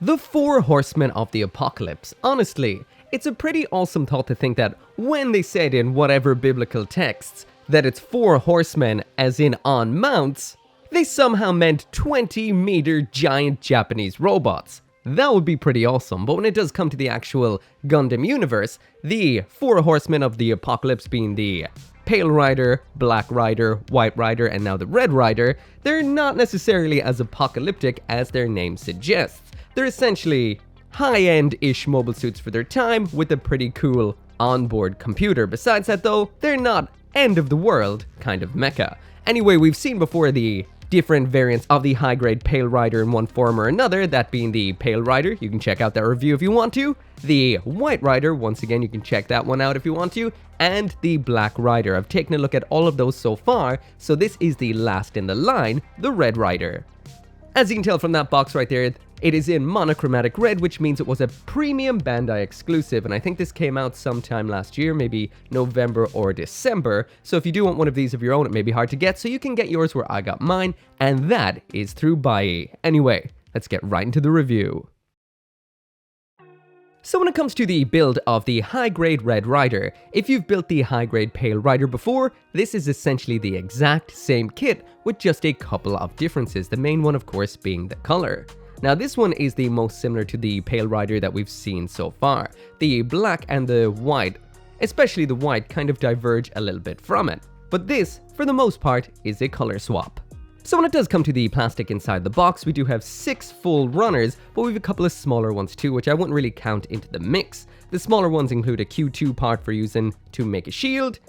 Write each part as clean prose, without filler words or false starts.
The four horsemen of the apocalypse. Honestly, it's a pretty awesome thought to think that when they said in whatever biblical texts that it's four horsemen as in on mounts, they somehow meant 20-meter giant Japanese robots. That would be pretty awesome, but when it does come to the actual Gundam universe, the four horsemen of the apocalypse being the Pale Rider, Black Rider, White Rider, and now the Red Rider, they're not necessarily as apocalyptic as their name suggests. They're essentially high-end-ish mobile suits for their time with a pretty cool onboard computer. Besides that though, they're not end-of-the-world kind of mecha. Anyway, we've seen before the different variants of the high-grade Pale Rider in one form or another, that being the Pale Rider, you can check out that review if you want to, the White Rider, once again you can check that one out if you want to, and the Black Rider. I've taken a look at all of those so far, so this is the last in the line, the Red Rider. As you can tell from that box right there, it is in monochromatic red, which means it was a premium Bandai exclusive, and I think this came out sometime last year, maybe November or December, so if you do want one of these of your own, it may be hard to get, so you can get yours where I got mine, and that is through BUYEE. Anyway, let's get right into the review. So when it comes to the build of the high-grade Red Rider, if you've built the high-grade Pale Rider before, this is essentially the exact same kit with just a couple of differences, the main one of course being the color. Now this one is the most similar to the Pale Rider that we've seen so far. The black and the white, especially the white, kind of diverge a little bit from it, but this, for the most part, is a color swap. So when it does come to the plastic inside the box, we do have 6 full runners, but we have a couple of smaller ones too, which I wouldn't really count into the mix. The smaller ones include a Q2 part for using to make a shield,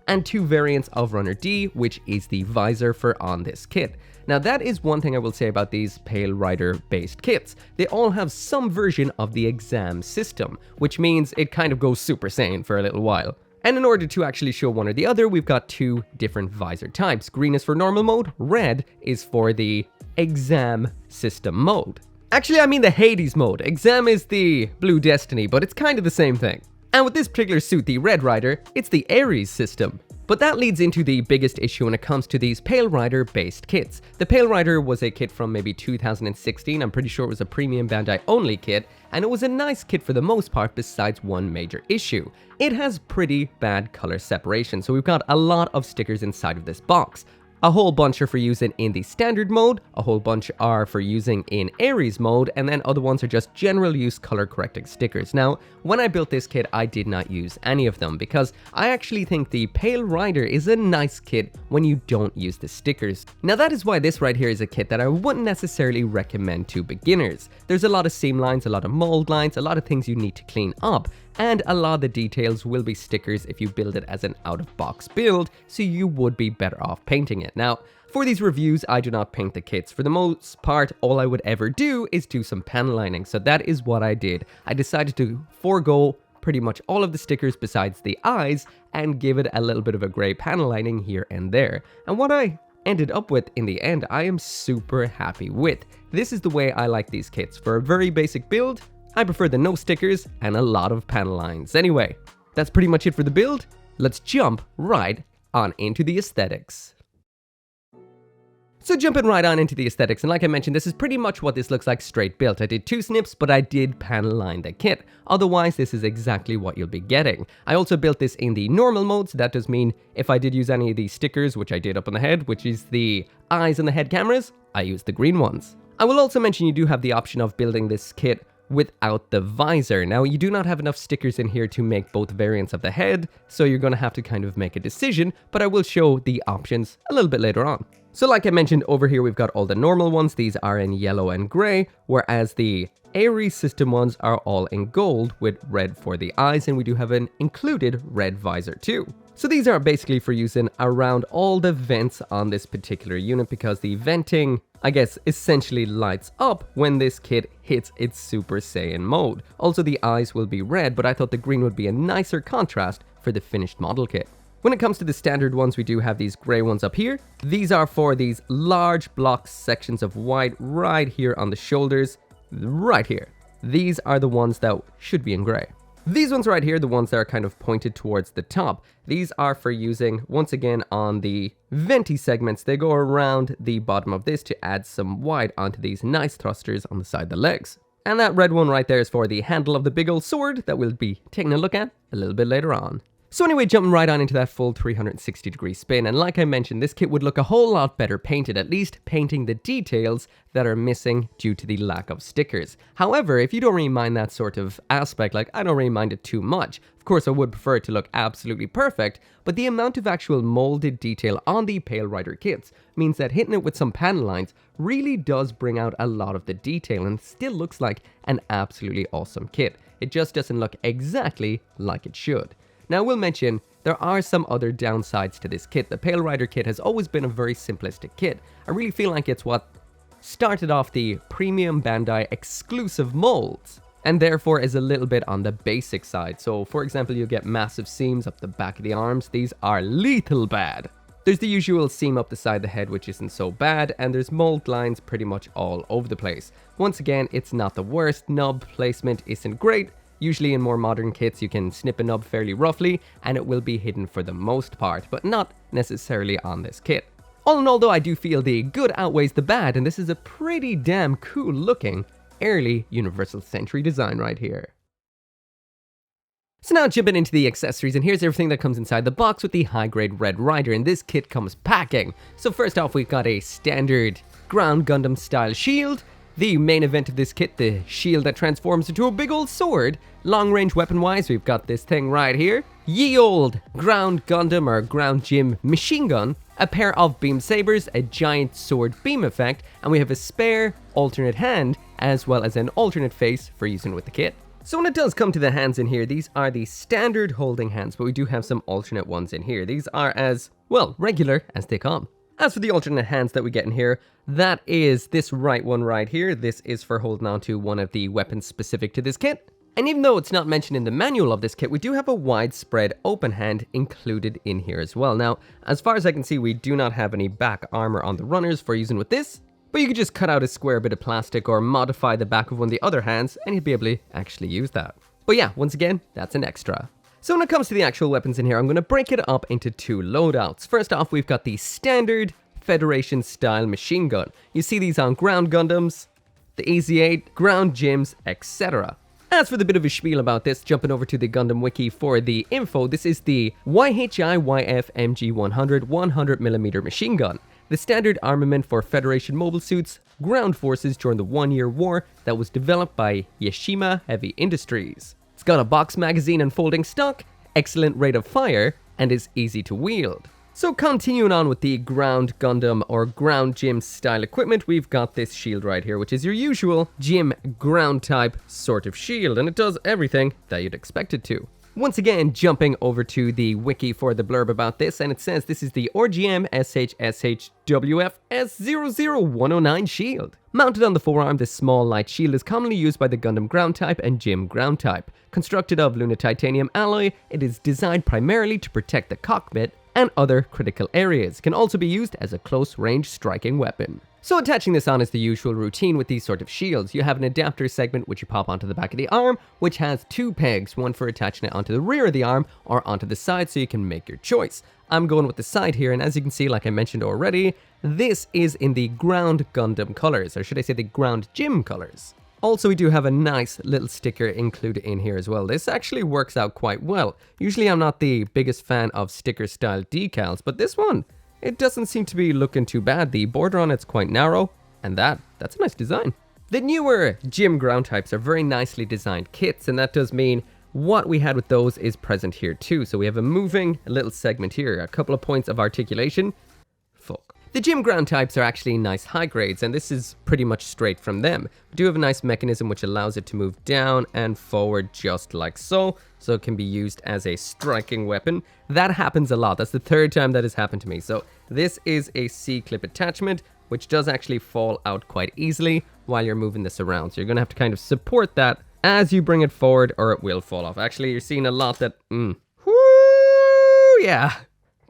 and 2 variants of Runner D, which is the visor for on this kit. Now that is one thing I will say about these Pale Rider based kits. They all have some version of the exam system, which means it kind of goes Super Saiyan for a little while. And in order to actually show one or the other, we've got 2 different visor types. Green is for normal mode, red is for the exam system mode. Actually, I mean the Hades mode. Exam is the Blue Destiny, but it's kind of the same thing. And with this particular suit, the Red Rider, it's the Ares system. But that leads into the biggest issue when it comes to these Pale Rider based kits. The Pale Rider was a kit from maybe 2016, I'm pretty sure it was a premium Bandai only kit, and it was a nice kit for the most part besides one major issue. It has pretty bad color separation, so we've got a lot of stickers inside of this box. A whole bunch are for using in the standard mode, a whole bunch are for using in Ares mode, and then other ones are just general use color correcting stickers. Now, when I built this kit, I did not use any of them because I actually think the Pale Rider is a nice kit when you don't use the stickers. Now that is why this right here is a kit that I wouldn't necessarily recommend to beginners. There's a lot of seam lines, a lot of mold lines, a lot of things you need to clean up, and a lot of the details will be stickers if you build it as an out-of-box build, so you would be better off painting it. Now, for these reviews, I do not paint the kits. For the most part, all I would ever do is do some panel lining, so that is what I did. I decided to forego pretty much all of the stickers besides the eyes and give it a little bit of a gray panel lining here and there. And what I ended up with in the end, I am super happy with. This is the way I like these kits. For a very basic build, I prefer the no stickers and a lot of panel lines. Anyway, that's pretty much it for the build. Let's jump right on into the aesthetics. So jumping right on into the aesthetics, and like I mentioned, this is pretty much what this looks like straight built. I did 2 snips, but I did panel line the kit. Otherwise, this is exactly what you'll be getting. I also built this in the normal mode, so that does mean if I did use any of these stickers, which I did up on the head, which is the eyes and the head cameras, I used the green ones. I will also mention you do have the option of building this kit without the visor. Now, you do not have enough stickers in here to make both variants of the head, so you're going to have to kind of make a decision, but I will show the options a little bit later on. So like I mentioned, over here we've got all the normal ones. These are in yellow and gray, whereas the Ares system ones are all in gold with red for the eyes, and we do have an included red visor too. So these are basically for using around all the vents on this particular unit because the venting, I guess, essentially lights up when this kit hits its Super Saiyan mode. Also the eyes will be red, but I thought the green would be a nicer contrast for the finished model kit. When it comes to the standard ones, we do have these gray ones up here. These are for these large block sections of white right here on the shoulders, right here. These are the ones that should be in gray. These ones right here, the ones that are kind of pointed towards the top, these are for using, once again, on the venti segments. They go around the bottom of this to add some white onto these nice thrusters on the side of the legs. And that red one right there is for the handle of the big old sword that we'll be taking a look at a little bit later on. So anyway, jumping right on into that full 360-degree spin, and like I mentioned, this kit would look a whole lot better painted, at least painting the details that are missing due to the lack of stickers. However, if you don't really mind that sort of aspect, like I don't really mind it too much, of course I would prefer it to look absolutely perfect, but the amount of actual molded detail on the Pale Rider kits means that hitting it with some panel lines really does bring out a lot of the detail and still looks like an absolutely awesome kit. It just doesn't look exactly like it should. Now, we'll mention, there are some other downsides to this kit. The Pale Rider kit has always been a very simplistic kit. I really feel like it's what started off the premium Bandai exclusive molds, and therefore is a little bit on the basic side. So, for example, you'll get massive seams up the back of the arms. These are lethal bad. There's the usual seam up the side of the head, which isn't so bad, and there's mold lines pretty much all over the place. Once again, it's not the worst. Nub placement isn't great. Usually in more modern kits, you can snip a nub fairly roughly, and it will be hidden for the most part, but not necessarily on this kit. All in all though, I do feel the good outweighs the bad, and this is a pretty damn cool looking early Universal Century design right here. So now jumping into the accessories, and here's everything that comes inside the box with the high-grade Red Rider, and this kit comes packing. So first off, we've got a standard ground Gundam style shield. The main event of this kit, the shield that transforms into a big old sword. Long range weapon wise, we've got this thing right here. Ye old ground Gundam or ground gym machine gun. A pair of beam sabers, a giant sword beam effect, and we have a spare alternate hand as well as an alternate face for using with the kit. So when it does come to the hands in here, these are the standard holding hands, but we do have some alternate ones in here. These are as, well, regular as they come. As for the alternate hands that we get in here, that is this right one right here. This is for holding on to one of the weapons specific to this kit. And even though it's not mentioned in the manual of this kit, we do have a widespread open hand included in here as well. Now, as far as I can see, we do not have any back armor on the runners for using with this, but you could just cut out a square bit of plastic or modify the back of one of the other hands and you'll be able to actually use that. But yeah, once again, that's an extra. So when it comes to the actual weapons in here, I'm going to break it up into two loadouts. First off, we've got the standard Federation style machine gun. You see these on ground Gundams, the EZ8, ground gyms, etc. As for the bit of a spiel about this, jumping over to the Gundam wiki for the info, this is the YHI-YF MG100 100mm machine gun. The standard armament for Federation mobile suits, ground forces during the 1-year war that was developed by Yashima Heavy Industries. It's got a box magazine and folding stock, excellent rate of fire, and is easy to wield. So continuing on with the ground Gundam or ground gym style equipment, we've got this shield right here, which is your usual gym ground type sort of shield, and it does everything that you'd expect it to. Once again, jumping over to the wiki for the blurb about this, and it says this is the RGM SHSHWF S00109 shield. Mounted on the forearm, this small light shield is commonly used by the Gundam ground type and Gym ground type. Constructed of Luna titanium alloy, it is designed primarily to protect the cockpit and other critical areas. It can also be used as a close-range striking weapon. So attaching this on is the usual routine with these sort of shields. You have an adapter segment which you pop onto the back of the arm, which has two pegs, one for attaching it onto the rear of the arm or onto the side, so you can make your choice. I'm going with the side here, and as you can see, like I mentioned already, this is in the ground Gundam colors, or should I say the ground gym colors. Also, we do have a nice little sticker included in here as well. This actually works out quite well. Usually I'm not the biggest fan of sticker style decals, but this one, it doesn't seem to be looking too bad. The border on it's quite narrow, and that's a nice design. The newer Gym ground types are very nicely designed kits, and that does mean what we had with those is present here too. So we have a moving little segment here, a couple of points of articulation. Fuck. The Gym ground types are actually nice high grades, and this is pretty much straight from them. We do have a nice mechanism which allows it to move down and forward just like so it can be used as a striking weapon. That happens a lot. That's the third time that has happened to me. So this is a C-clip attachment, which does actually fall out quite easily while you're moving this around. So you're going to have to kind of support that as you bring it forward, or it will fall off. Actually, you're seeing a lot that, whoo, yeah.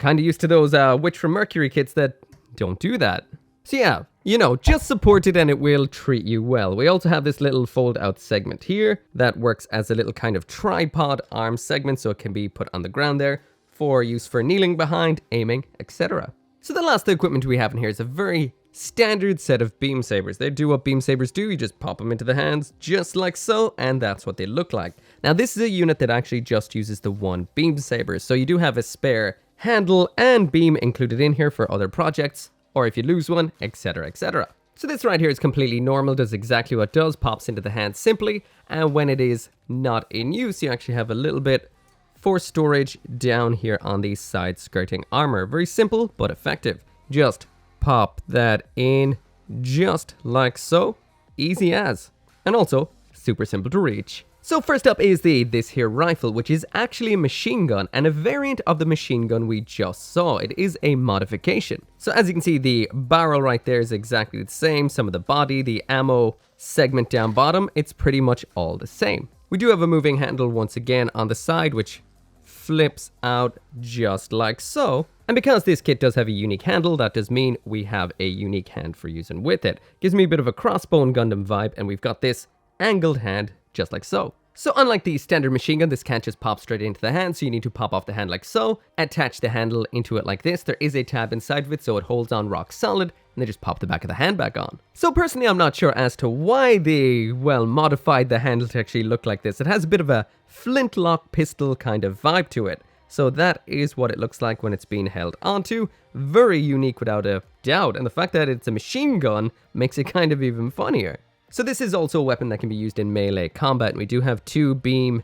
Kind of used to those Witch from Mercury kits that don't do that. So yeah, you know, just support it and it will treat you well. We also have this little fold out segment here that works as a little kind of tripod arm segment, so it can be put on the ground there for use for kneeling behind, aiming, etc. So the last equipment we have in here is a very standard set of beam sabers. They do what beam sabers do, you just pop them into the hands just like so, and that's what they look like. Now this is a unit that actually just uses the one beam saber, so you do have a spare handle and beam included in here for other projects, or if you lose one, etc, etc. So this right here is completely normal, does exactly what it does, pops into the hand simply, and when it is not in use, you actually have a little bit for storage down here on the side skirting armor. Very simple, but effective. Just pop that in just like so, easy as, and also super simple to reach. So first up is this here rifle, which is actually a machine gun and a variant of the machine gun we just saw. It is a modification. So as you can see, the barrel right there is exactly the same. Some of the body, the ammo segment down bottom, it's pretty much all the same. We do have a moving handle once again on the side, which flips out just like so. And because this kit does have a unique handle, that does mean we have a unique hand for using with it. Gives me a bit of a crossbone Gundam vibe, and we've got this angled hand just like so. So unlike the standard machine gun, this can't just pop straight into the hand, so you need to pop off the hand like so, attach the handle into it like this. There is a tab inside of it, so it holds on rock solid, and then just pop the back of the hand back on. So personally, I'm not sure as to why they, well, modified the handle to actually look like this. It has a bit of a flintlock pistol kind of vibe to it. So that is what it looks like when it's being held onto. Very unique without a doubt, and the fact that it's a machine gun makes it kind of even funnier. So this is also a weapon that can be used in melee combat, and we do have two beam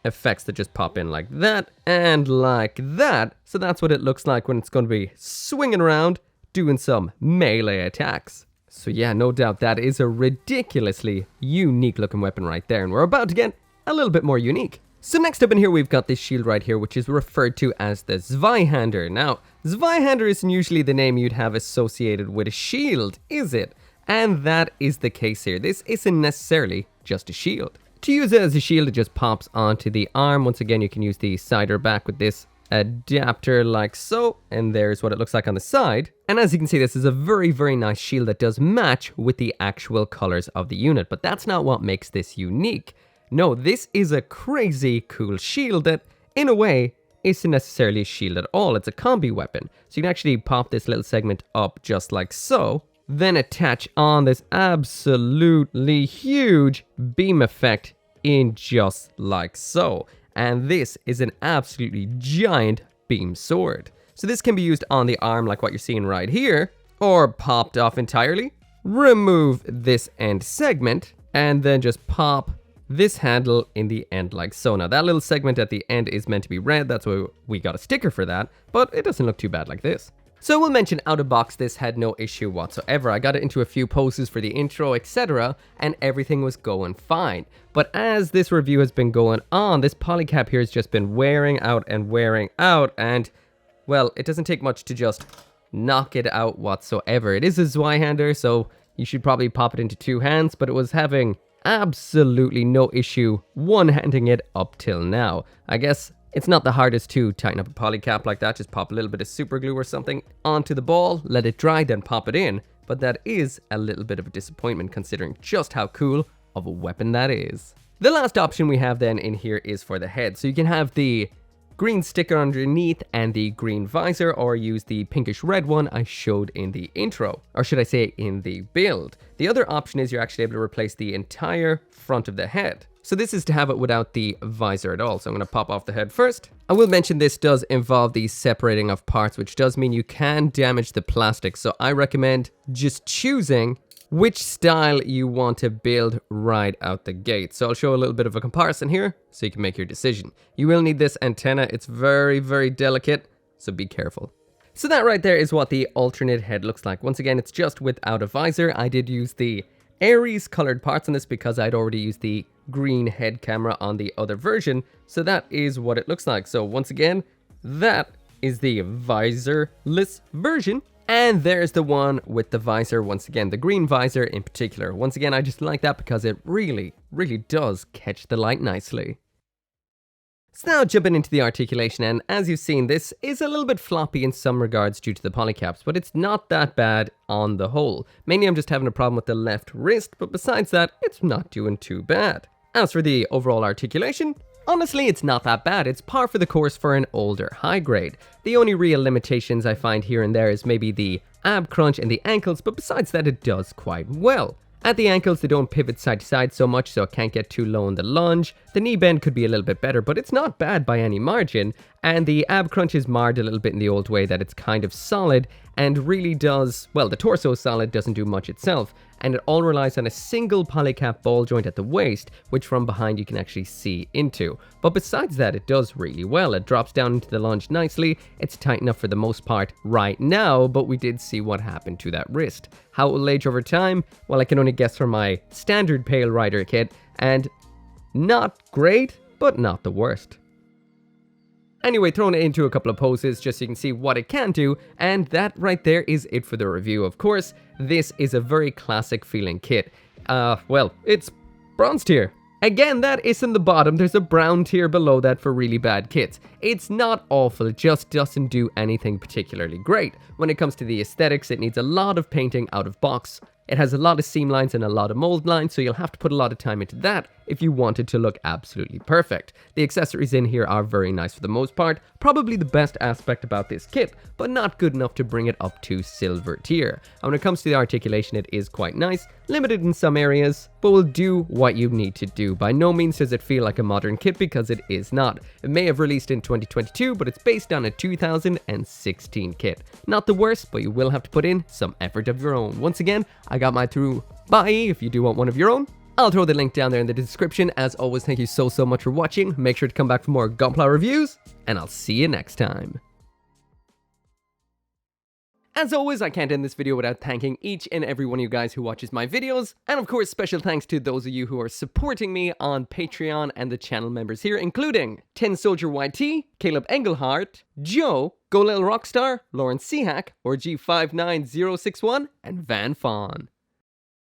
effects that just pop in like that and like that. So that's what it looks like when it's going to be swinging around doing some melee attacks. So yeah, no doubt that is a ridiculously unique looking weapon right there, and we're about to get a little bit more unique. So next up in here, we've got this shield right here, which is referred to as the Zweihander. Now, Zweihander isn't usually the name you'd have associated with a shield, is it? And that is the case here. This isn't necessarily just a shield. To use it as a shield, it just pops onto the arm. Once again, you can use the side or back with this adapter like so. And there's what it looks like on the side. And as you can see, this is a very, very nice shield that does match with the actual colors of the unit. But that's not what makes this unique. No, this is a crazy cool shield that, in a way, isn't necessarily a shield at all. It's a combi weapon. So you can actually pop this little segment up just like so. Then attach on this absolutely huge beam effect in just like so. And this is an absolutely giant beam sword. So this can be used on the arm like what you're seeing right here, or popped off entirely. Remove this end segment, and then just pop this handle in the end like so. Now that little segment at the end is meant to be red, that's why we got a sticker for that, but it doesn't look too bad like this. So we'll mention out of box, this had no issue whatsoever. I got it into a few poses for the intro, etc., and everything was going fine. But as this review has been going on, this polycap here has just been wearing out, and well, it doesn't take much to just knock it out whatsoever. It is a Zweihander, so you should probably pop it into two hands, but it was having absolutely no issue one-handing it up till now. I guess it's not the hardest to tighten up a polycap like that. Just pop a little bit of super glue or something onto the ball, let it dry, then pop it in. But that is a little bit of a disappointment considering just how cool of a weapon that is. The last option we have then in here is for the head. So you can have the green sticker underneath and the green visor, or use the pinkish red one I showed in the intro, or should I say in the build. The other option is you're actually able to replace the entire front of the head. So this is to have it without the visor at all. So I'm going to pop off the head first. I will mention this does involve the separating of parts, which does mean you can damage the plastic. So I recommend just choosing which style you want to build right out the gate. So I'll show a little bit of a comparison here so you can make your decision. You will need this antenna. It's very, very delicate, so be careful. So that right there is what the alternate head looks like. Once again, it's just without a visor. I did use the Aries colored parts on this because I'd already used the green head camera on the other version. So that is what it looks like. So once again, that is the visorless version. And there's the one with the visor, once again, the green visor in particular. Once again, I just like that because it really, really does catch the light nicely. So now jumping into the articulation, and as you've seen, this is a little bit floppy in some regards due to the polycaps, but it's not that bad on the whole. Mainly I'm just having a problem with the left wrist, but besides that, it's not doing too bad. As for the overall articulation, Honestly, it's not that bad. It's par for the course for an older high grade. The only real limitations I find here and there is maybe the ab crunch and the ankles, but besides that it does quite well. At the ankles, they don't pivot side to side so much, so it can't get too low in the lunge. The knee bend could be a little bit better, but it's not bad by any margin. And the ab crunch is marred a little bit in the old way that it's kind of solid and really does, well, the torso is solid, doesn't do much itself. And it all relies on a single polycap ball joint at the waist, which from behind you can actually see into. But besides that, it does really well. It drops down into the lunge nicely. It's tight enough for the most part right now, but we did see what happened to that wrist. How it will age over time? Well, I can only guess from my standard Pale Rider kit, and not great, but not the worst. Anyway, throwing it into a couple of poses just so you can see what it can do, and that right there is it for the review. Of course, this is a very classic feeling kit. Well, it's bronze tier. Again, that isn't the bottom, there's a brown tier below that for really bad kits. It's not awful, it just doesn't do anything particularly great. When it comes to the aesthetics, it needs a lot of painting out of box. It has a lot of seam lines and a lot of mold lines, so you'll have to put a lot of time into that if you want it to look absolutely perfect. The accessories in here are very nice for the most part, probably the best aspect about this kit, but not good enough to bring it up to silver tier. And when it comes to the articulation, it is quite nice, limited in some areas, but will do what you need to do. By no means does it feel like a modern kit because it is not. It may have released in 2022, but it's based on a 2016 kit. Not the worst, but you will have to put in some effort of your own. Once again, I got mine through BUYEE if you do want one of your own. I'll throw the link down there in the description. As always, thank you so much for watching. Make sure to come back for more Gunpla reviews, and I'll see you next time. As always, I can't end this video without thanking each and every one of you guys who watches my videos. And of course, special thanks to those of you who are supporting me on Patreon and the channel members here, including Tin Soldier YT, Caleb Engelhardt, Joe, Go Lil Rockstar, Lauren Seahack, or G59061, and Van Fawn.